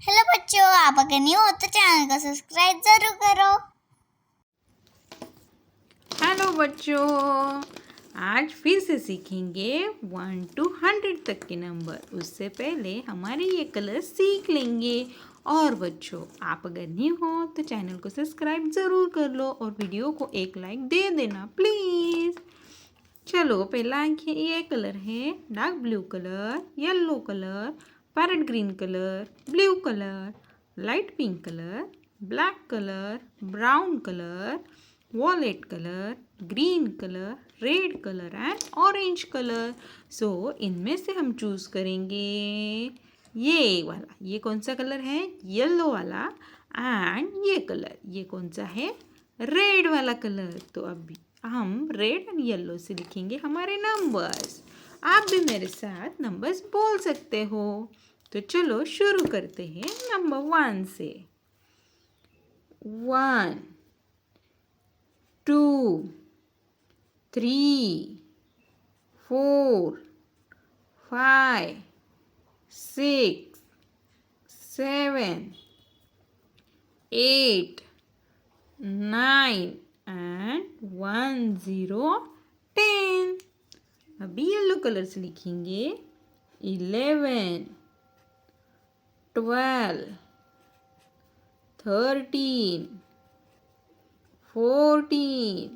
Hello बच्चों, आप अगर न्यू हो तो चैनल को सब्सक्राइब जरूर करो। हेलो बच्चों, आज फिर से सीखेंगे 1 to 100 तक के नंबर। उससे पहले हमारे ये कलर सीख लेंगे। और बच्चों, आप अगर न्यू हो तो चैनल को सब्सक्राइब ज़रूर कर लो और वीडियो को एक लाइक दे देना प्लीज़। चलो, पहला ये कलर है dark blue colour, yellow colour, parrot green colour, blue colour, light pink colour, black colour, brown colour, violet colour, green colour, red colour and orange colour. So इनमें से हम choose करेंगे ये वाला। ये कौन सा कलर है? येलो वाला। एंड ये कलर, ये कौन सा है? रेड वाला कलर। तो अभी हम रेड एंड येलो से लिखेंगे हमारे नंबर्स। आप भी मेरे साथ नंबर्स बोल सकते हो। तो चलो शुरू करते हैं नंबर 1 से। 1 2 3 4 5 6 7 8 9 and 1 0 10। अभी येलो कलर से लिखेंगे 11 12 13 14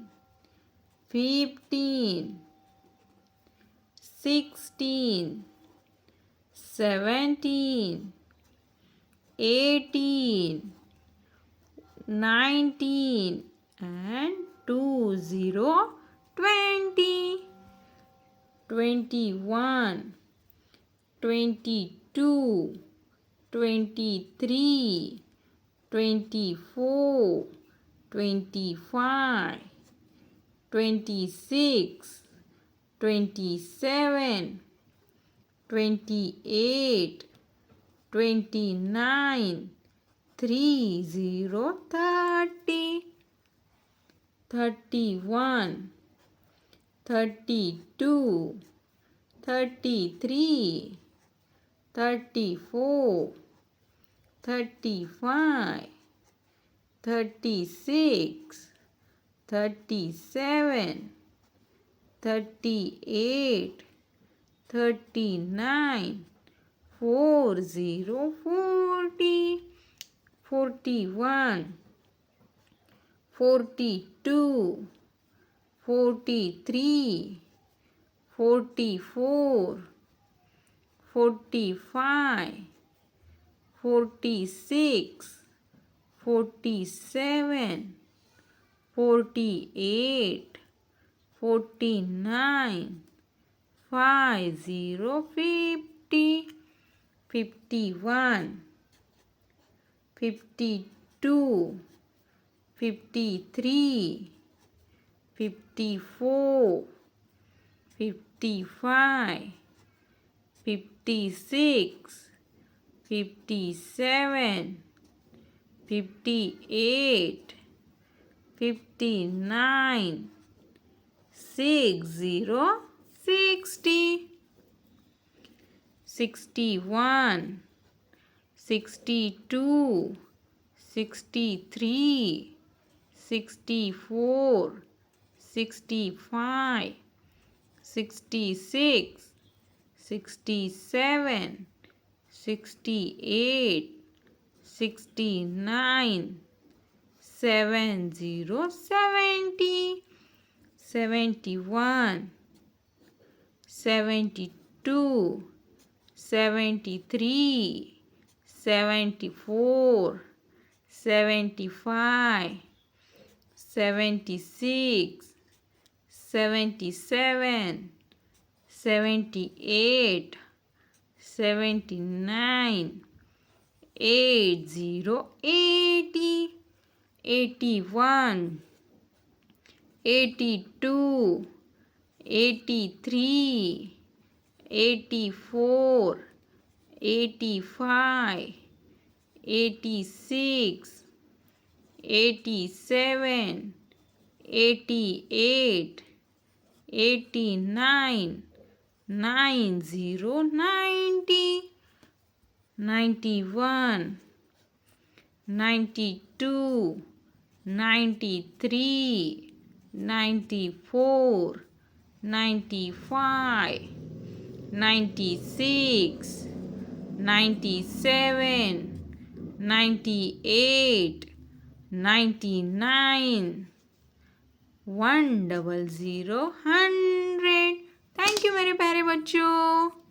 15 16 17 18 19 and 2 0 20 21 22 23 24 25 26 27 28 29 30 30 31 32 33 34 35 36 37 38 39 40 40 41 42 43 44 45 46 47 48 49 50 50 51 52 53 54 55 56 57 58 59 60 60 61 62 63 64 65 66 67 68 69 70 70 71 72 73 74 75 76 77 78 79 80 80 81 82 83 84 85 86 87 88 89 90 90 91, 92, 93, 94, 95, 96, 97, 98, 99, 100, 100। थैंक यू मेरे प्यारे बच्चों।